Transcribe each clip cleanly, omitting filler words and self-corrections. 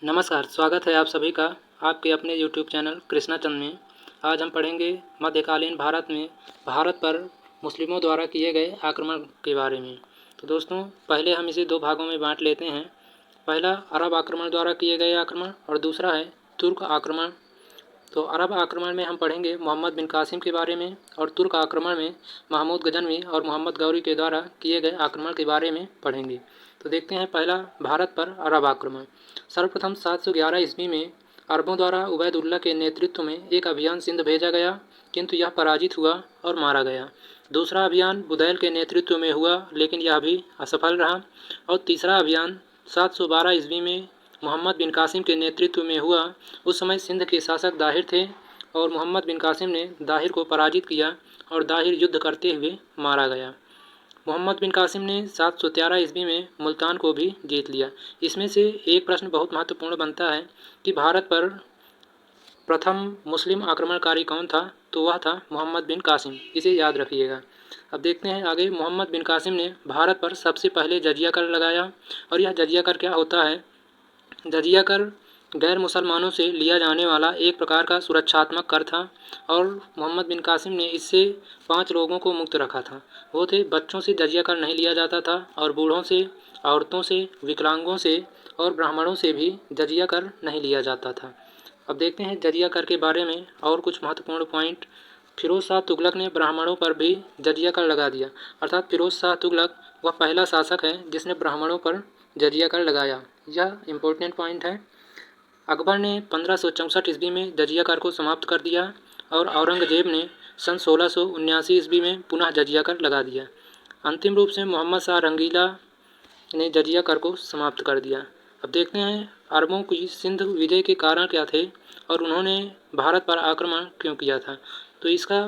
नमस्कार, स्वागत है आप सभी का आपके अपने YouTube चैनल कृष्णा चंद में। आज हम पढ़ेंगे मध्यकालीन भारत में भारत पर मुस्लिमों द्वारा किए गए आक्रमण के बारे में। तो दोस्तों, पहले हम इसे दो भागों में बांट लेते हैं। पहला अरब आक्रमण द्वारा किए गए आक्रमण और दूसरा है तुर्क आक्रमण। तो अरब आक्रमण में हम पढ़ेंगे मोहम्मद बिन कासिम के बारे में और तुर्क आक्रमण में महमूद गजनवी और मोहम्मद गौरी के द्वारा किए गए आक्रमण के बारे में पढ़ेंगे। तो देखते हैं पहला भारत पर अरब आक्रमण। सर्वप्रथम 711 ईस्वी में अरबों द्वारा उबैदुल्ला के नेतृत्व में एक अभियान सिंध भेजा गया, किंतु यह पराजित हुआ और मारा गया। दूसरा अभियान बुदैल के नेतृत्व में हुआ, लेकिन यह भी असफल रहा। और तीसरा अभियान 712 ईस्वी में मोहम्मद बिन कासिम के नेतृत्व में हुआ। उस समय सिंध के शासक दाहिर थे और मोहम्मद बिन कासिम ने दाहिर को पराजित किया और दाहिर युद्ध करते हुए मारा गया। मोहम्मद बिन कासिम ने 713 ईस्वी में मुल्तान को भी जीत लिया। इसमें से एक प्रश्न बहुत महत्वपूर्ण बनता है कि भारत पर प्रथम मुस्लिम आक्रमणकारी कौन था, तो वह था मोहम्मद बिन कासिम। इसे याद रखिएगा। अब देखते हैं आगे। मोहम्मद बिन कासिम ने भारत पर सबसे पहले जजिया कर लगाया। और यह जजिया कर क्या होता है? जजिया कर गैर मुसलमानों से लिया जाने वाला एक प्रकार का सुरक्षात्मक कर था और मोहम्मद बिन कासिम ने इससे 5 लोगों को मुक्त रखा था। वो थे, बच्चों से जजिया कर नहीं लिया जाता था और बूढ़ों से, औरतों से, विकलांगों से और ब्राह्मणों से भी जजिया कर नहीं लिया जाता था। अब देखते हैं जजिया कर के बारे में और कुछ महत्वपूर्ण पॉइंट। फिरोज शाह तुगलक ने ब्राह्मणों पर भी जजिया कर लगा दिया। अर्थात फिरोज शाह तुगलक वह पहला शासक है जिसने ब्राह्मणों पर जजिया कर लगाया। यह इम्पोर्टेंट पॉइंट है। अकबर ने 1564 ईस्वी में जजिया कर को समाप्त कर दिया और औरंगजेब ने सन 1679 ईस्वी में पुनः जजिया कर लगा दिया। अंतिम रूप से मोहम्मद शाह रंगीला ने जजिया कर को समाप्त कर दिया। अब देखते हैं अरबों की सिंध विजय के कारण क्या थे और उन्होंने भारत पर आक्रमण क्यों किया था। तो इसका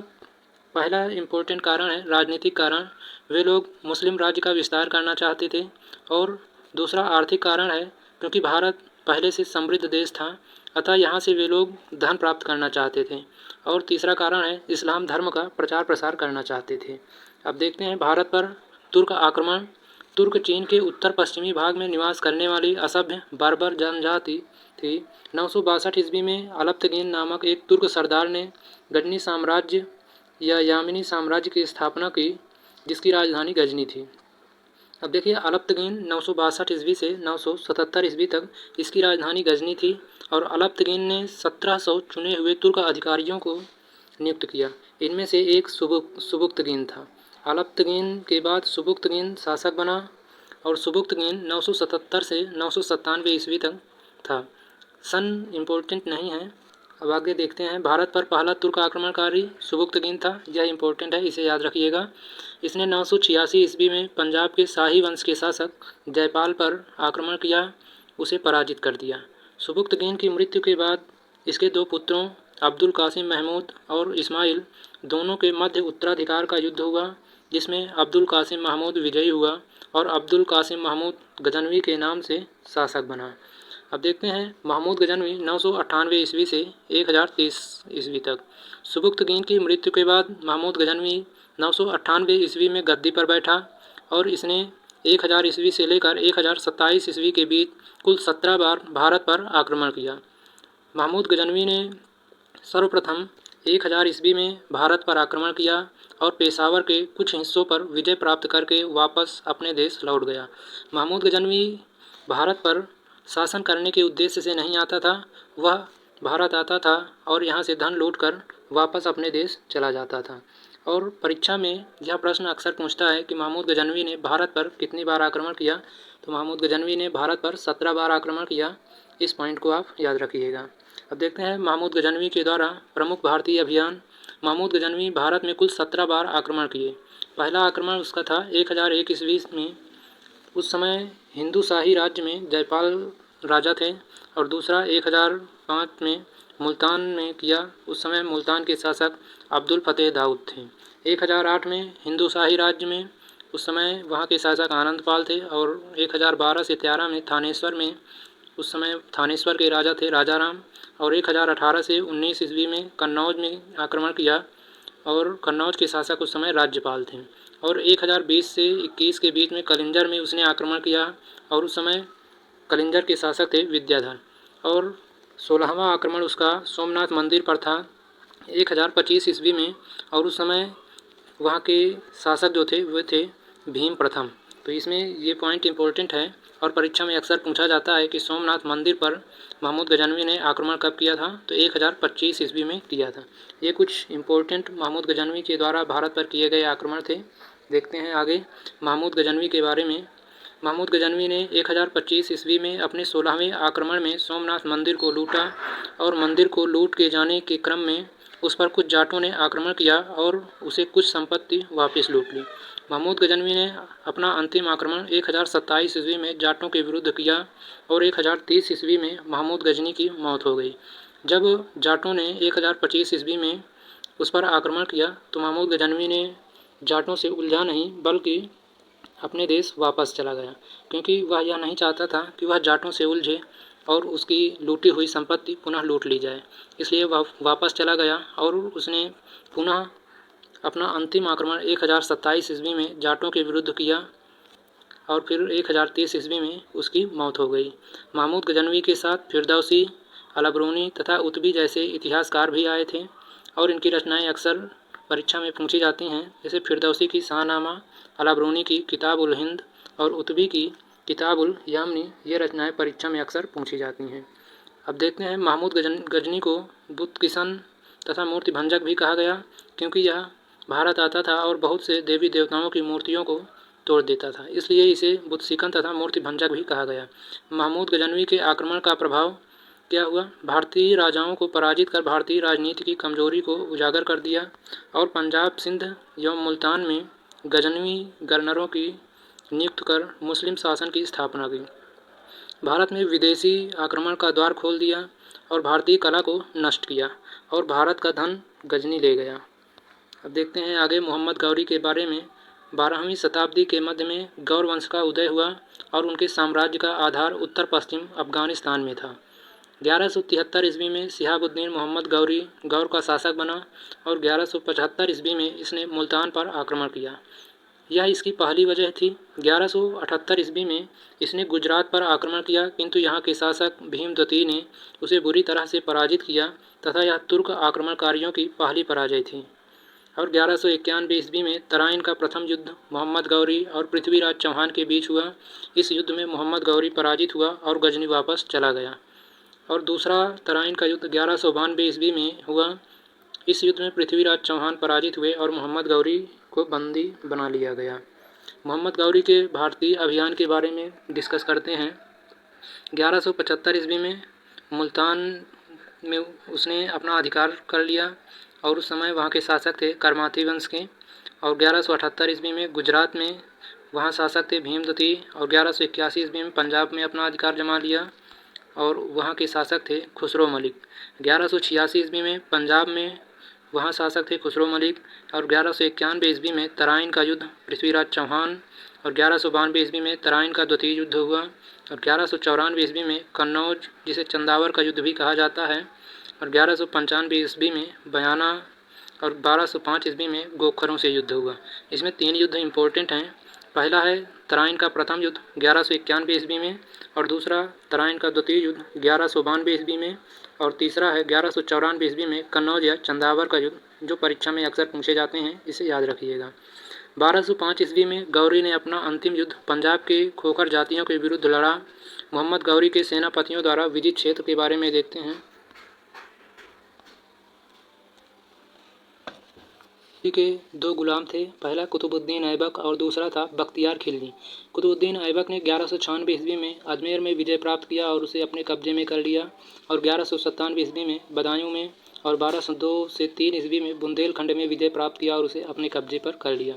पहला इम्पोर्टेंट कारण है राजनीतिक कारण। वे लोग मुस्लिम राज्य का विस्तार करना चाहते थे। और दूसरा आर्थिक कारण है, क्योंकि भारत पहले से समृद्ध देश था, अतः यहाँ से वे लोग धन प्राप्त करना चाहते थे। और तीसरा कारण है इस्लाम धर्म का प्रचार प्रसार करना चाहते थे। अब देखते हैं भारत पर तुर्क आक्रमण। तुर्क चीन के उत्तर पश्चिमी भाग में निवास करने वाली असभ्य बर्बर जनजाति थी। 962 ईस्वी में अलप्तगीन नामक एक तुर्क सरदार ने गजनी साम्राज्य या यामिनी साम्राज्य की स्थापना की, जिसकी राजधानी गजनी थी। अब देखिए, अलप्तगीन 962 ईस्वी से 977 ईस्वी तक इसकी राजधानी गजनी थी और अलप्तगीन ने 1700 चुने हुए तुर्क अधिकारियों को नियुक्त किया। इनमें से एक सुबुक्तगीन था। अलप्तगीन के बाद सुबुक्तगीन शासक बना और सुबुक्तगीन 977 से 997 ईस्वी तक था। सन इम्पोर्टेंट नहीं है। अब आगे देखते हैं। भारत पर पहला तुर्क आक्रमणकारी सुबुक्तगीन था। यह इम्पोर्टेंट है, इसे याद रखिएगा। इसने 986 ईस्वी में पंजाब के शाही वंश के शासक जयपाल पर आक्रमण किया, उसे पराजित कर दिया। सुबुक्तगीन की मृत्यु के बाद इसके 2 पुत्रों अब्दुल कासिम महमूद और इस्माइल दोनों के मध्य उत्तराधिकार का युद्ध हुआ, जिसमें अब्दुल कासिम महमूद विजयी हुआ और अब्दुल कासिम महमूद गजनवी के नाम से शासक बना। अब देखते हैं महमूद गजनवी 998 ईस्वी से 1030 ईस्वी तक। सुबुक्तगीन की मृत्यु के बाद महमूद गजनवी 998 ईस्वी में गद्दी पर बैठा और इसने 1000 ईस्वी से लेकर 1027 ईस्वी के बीच कुल 17 बार भारत पर आक्रमण किया। महमूद गजनवी ने सर्वप्रथम 1000 ईस्वी में भारत पर आक्रमण किया और पेशावर के कुछ हिस्सों पर विजय प्राप्त करके वापस अपने देश लौट गया। महमूद गजनवी भारत पर शासन करने के उद्देश्य से नहीं आता था। वह भारत आता था और यहाँ से धन लूटकर वापस अपने देश चला जाता था। और परीक्षा में यह प्रश्न अक्सर पूछता है कि महमूद गजनवी ने भारत पर कितनी बार आक्रमण किया। तो महमूद गजनवी ने भारत पर 17 बार आक्रमण किया। इस पॉइंट को आप याद रखिएगा। अब देखते हैं महमूद गजनवी के द्वारा प्रमुख भारतीय अभियान। महमूद गजनवी भारत में कुल 17 बार आक्रमण किए। पहला आक्रमण उसका था 1001 ईस्वी में। उस समय हिंदू शाही राज्य में जयपाल राजा थे। और दूसरा 1005 में मुल्तान में किया। उस समय मुल्तान के शासक अब्दुल फतेह दाऊद थे। 1008 में हिंदू शाही राज्य में, उस समय वहाँ के शासक आनंदपाल थे। और 1012 से 13 में थानेश्वर में, उस समय थानेश्वर के राजा थे राजा राम। और 1018 से 19 ईस्वी में कन्नौज में आक्रमण किया और कन्नौज के शासक उस समय राज्यपाल थे। और 1020 से 21 के बीच में कलिंजर में उसने आक्रमण किया और उस समय कलिंजर के शासक थे विद्याधर। और 16वां आक्रमण उसका सोमनाथ मंदिर पर था 1025 ईस्वी में, और उस समय वहाँ के शासक जो थे वे थे भीम प्रथम। तो इसमें ये पॉइंट इम्पोर्टेंट है और परीक्षा में अक्सर पूछा जाता है कि सोमनाथ मंदिर पर महमूद गजनवी ने आक्रमण कब किया था, तो 1025 ईस्वी में किया था। ये कुछ इम्पोर्टेंट महमूद गजनवी के द्वारा भारत पर किए गए आक्रमण थे। देखते हैं आगे महमूद गजनवी के बारे में। महमूद गजनवी ने 1025 ईस्वी में अपने 16वें आक्रमण में सोमनाथ मंदिर को लूटा और मंदिर को लूट के जाने के क्रम में उस पर कुछ जाटों ने आक्रमण किया और उसे कुछ संपत्ति वापस लूट ली। महमूद गजनवी ने अपना अंतिम आक्रमण 1027 ईस्वी में जाटों के विरुद्ध किया और 1030 ईस्वी में महमूद गजनी की मौत हो गई। जब जाटों ने 1025 ईस्वी में उस पर आक्रमण किया तो महमूद गजनवी ने जाटों से उलझा नहीं बल्कि अपने देश वापस चला गया, क्योंकि वह यह नहीं चाहता था कि वह जाटों से उलझे और उसकी लूटी हुई संपत्ति पुनः लूट ली जाए। इसलिए वह वापस चला गया और उसने पुनः अपना अंतिम आक्रमण 1027 ईस्वी में जाटों के विरुद्ध किया और फिर 1030 ईस्वी में उसकी मौत हो गई। महमूद गजनवी के साथ फिरदौसी, अलबरूनी तथा उतबी जैसे इतिहासकार भी आए थे और इनकी रचनाएं अक्सर परीक्षा में पूछी जाती हैं। जैसे फिरदौसी की शाहनामा, अलबरूनी की किताब उल हिंद और उतबी की किताब उल यामनी, ये रचनाएं परीक्षा में अक्सर पूछी जाती हैं। अब देखते हैं महमूद गजनी को बुत किशन तथा मूर्ति भंजक भी कहा गया, क्योंकि यह भारत आता था और बहुत से देवी देवताओं की मूर्तियों को तोड़ देता था, इसलिए इसे बुत सिकन तथा मूर्ति भंजक भी कहा गया। महमूद गजनवी के आक्रमण का प्रभाव क्या हुआ? भारतीय राजाओं को पराजित कर भारतीय राजनीति की कमजोरी को उजागर कर दिया और पंजाब, सिंध एवं मुल्तान में गजनवी गवर्नरों की नियुक्त कर मुस्लिम शासन की स्थापना की। भारत में विदेशी आक्रमण का द्वार खोल दिया और भारतीय कला को नष्ट किया और भारत का धन गजनी ले गया। अब देखते हैं आगे मोहम्मद गौरी के बारे में। 12वीं शताब्दी के मध्य में गौर वंश का उदय हुआ और उनके साम्राज्य का आधार उत्तर पश्चिम अफगानिस्तान में था। 1173 ईस्वी में शिहाबुद्दीन मोहम्मद गौरी गौर का शासक बना और 1175 ईस्वी में इसने मुल्तान पर आक्रमण किया। यह इसकी पहली वजह थी। 1178 ईस्वी में इसने गुजरात पर आक्रमण किया, किंतु यहाँ के शासक भीम द्वितीय ने उसे बुरी तरह से पराजित किया तथा यह तुर्क आक्रमणकारियों की पहली पराजय थी। और 1191 ईस्वी में तराइन का प्रथम युद्ध मोहम्मद गौरी और पृथ्वीराज चौहान के बीच हुआ। इस युद्ध में मोहम्मद गौरी पराजित हुआ और गजनी वापस चला गया। और दूसरा तराइन का युद्ध 1192 ईस्वी में हुआ। इस युद्ध में पृथ्वीराज चौहान पराजित हुए और मोहम्मद गौरी को बंदी बना लिया गया। मोहम्मद गौरी के भारतीय अभियान के बारे में डिस्कस करते हैं। 1175 ईस्वी में मुल्तान में उसने अपना अधिकार कर लिया और उस समय वहाँ के शासक थे करमाती वंश के। और 1178 ईस्वी में गुजरात में वहाँ शासक थे भीम द्वितीय और 1181 ईस्वी में पंजाब में अपना अधिकार जमा लिया और वहाँ के शासक थे खुसरो मलिक। 1186 ईस्वी में पंजाब में वहाँ शासक थे खुसरो मलिक और 1191 ईस्वी में तराइन का युद्ध पृथ्वीराज चौहान और 1192 ईस्वी में तराइन का द्वितीय युद्ध हुआ और 1194 ईस्वी में कन्नौज, जिसे चंदावर का युद्ध भी कहा जाता है, और 1195 ईस्वी में बयाना और 1205 ईस्वी में गोखरों से युद्ध हुआ। इसमें 3 युद्ध इम्पोर्टेंट हैं। पहला है तराइन का प्रथम युद्ध 1191 ईस्वी में और दूसरा तराइन का द्वितीय युद्ध 1192 ईस्वी में और तीसरा है 1194 ईस्वी में कन्नौज या चंदावर का युद्ध, जो परीक्षा में अक्सर पूछे जाते हैं, इसे याद रखिएगा। 1205 ईस्वी में गौरी ने अपना अंतिम युद्ध पंजाब के खोखर जातियों के विरुद्ध लड़ा। मोहम्मद गौरी के सेनापतियों द्वारा विजित क्षेत्र के बारे में देखते हैं। के 2 गुलाम थे, पहला कुतुबुद्दीन ऐबक और दूसरा था बख्तियार खिलजी। कुतुबुद्दीन ऐबक ने 1196 ईस्वी में अजमेर में विजय प्राप्त किया और उसे अपने कब्जे में कर लिया और 1197 ईस्वी में बदायूं में और 1202 से 3 ईस्वी में बुंदेलखंड में विजय प्राप्त किया और उसे अपने कब्जे पर कर लिया।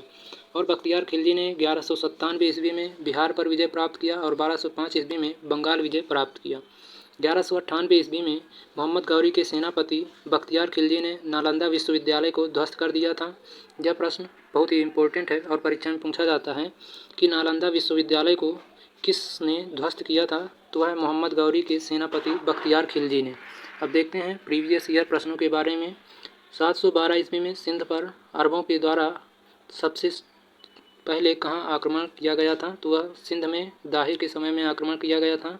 और बख्तियार खिलजी ने 1197 ईस्वी में बिहार पर विजय प्राप्त किया और 1205 ईस्वी में बंगाल विजय प्राप्त किया। 1198 ईस्वी में मोहम्मद गौरी के सेनापति बख्तियार खिलजी ने नालंदा विश्वविद्यालय को ध्वस्त कर दिया था। यह प्रश्न बहुत ही इम्पोर्टेंट है और परीक्षा में पूछा जाता है कि नालंदा विश्वविद्यालय को किसने ध्वस्त किया था, तो वह मोहम्मद गौरी के सेनापति बख्तियार खिलजी ने। अब देखते हैं प्रीवियस ईयर प्रश्नों के बारे में। 712 ईस्वी में सिंध पर अरबों के द्वारा सबसे पहले कहाँ आक्रमण किया गया था, तो वह सिंध में दाहिर के समय में आक्रमण किया गया था।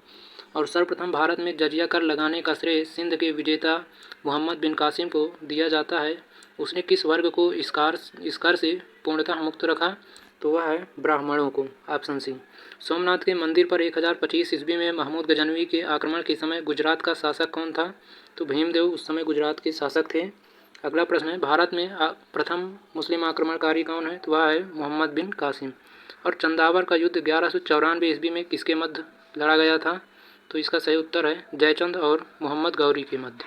और सर्वप्रथम भारत में जजिया कर लगाने का श्रेय सिंध के विजेता मोहम्मद बिन कासिम को दिया जाता है। उसने किस वर्ग को इस कर से पूर्णतः मुक्त रखा? तो वह है ब्राह्मणों को। Option C. सोमनाथ के मंदिर पर 1025 ईस्वी में महमूद गजनवी के आक्रमण के समय गुजरात का शासक कौन था? तो भीमदेव उस समय गुजरात के शासक थे। अगला प्रश्न है, भारत में प्रथम मुस्लिम आक्रमणकारी कौन है? तो वह है मोहम्मद बिन कासिम। और चंदावर का युद्ध 1194 ईस्वी में किसके मध्य लड़ा गया था? तो इसका सही उत्तर है जयचंद और मोहम्मद गौरी के मध्य।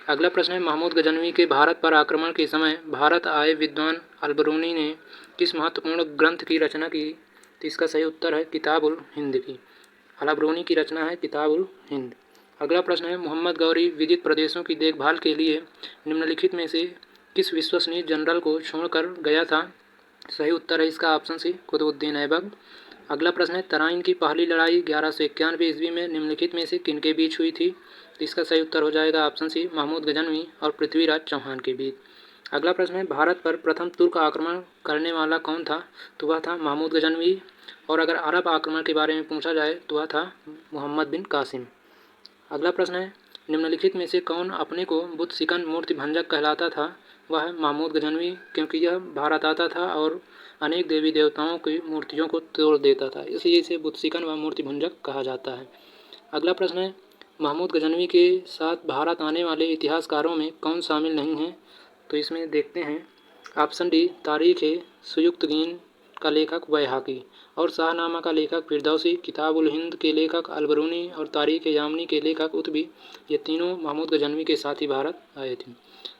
अगला प्रश्न है, महमूद गजनवी के भारत पर आक्रमण के समय भारत आए विद्वान अलबरूनी ने किस महत्वपूर्ण ग्रंथ की रचना की? तो इसका सही उत्तर है किताब उल हिंद की। अलबरूनी की रचना है किताब उल हिंद। अगला प्रश्न है, मोहम्मद गौरी विदित प्रदेशों की देखभाल के लिए निम्नलिखित में से किस विश्वसनीय जनरल को छोड़कर गया था? सही उत्तर है इसका ऑप्शन सी कुतुबुद्दीन ऐबक। अगला प्रश्न है, तराइन की पहली लड़ाई 1191 ईस्वी में निम्नलिखित में से किनके बीच हुई थी? तो इसका सही उत्तर हो जाएगा ऑप्शन सी महमूद गजनवी और पृथ्वीराज चौहान के बीच। अगला प्रश्न है, भारत पर प्रथम तुर्क आक्रमण करने वाला कौन था? तो वह था महमूद गजनवी। और अगर अरब आक्रमण के बारे में पूछा जाए तो वह था मोहम्मद बिन कासिम। अगला प्रश्न है, निम्नलिखित में से कौन अपने को बुद्ध सिकन मूर्ति भंजक कहलाता था? वह है महमूद गजनवी, क्योंकि यह भारत आता था और अनेक देवी देवताओं की मूर्तियों को तोड़ देता था, इसलिए इसे बुद्ध सिकन व मूर्ति भंजक कहा जाता है। अगला प्रश्न है, महमूद गजनवी के साथ भारत आने वाले इतिहासकारों में कौन शामिल नहीं है? तो इसमें देखते हैं, ऑप्शन डी तारीख है सुयुक्तगीन का लेखक बैहाकी और शाहनामा का लेखक फिरदौसी, किताब उल हिंद के लेखक अलबरूनी और तारीख यामनी के लेखक उतबी, ये तीनों महमूद गजनवी के साथ ही भारत आए थे।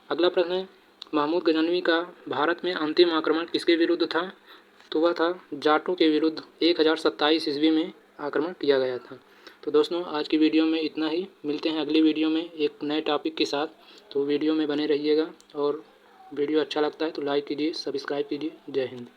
अगला प्रश्न है, महमूद गजनवी का भारत में अंतिम आक्रमण किसके विरुद्ध था? तो वह था जाटों के विरुद्ध 1027 ईस्वी में आक्रमण किया गया था। तो दोस्तों आज की वीडियो में इतना ही, मिलते हैं अगली वीडियो में एक नए टॉपिक के साथ। तो वीडियो में बने रहिएगा और वीडियो अच्छा लगता है तो लाइक कीजिए, सब्सक्राइब कीजिए। जय हिंद।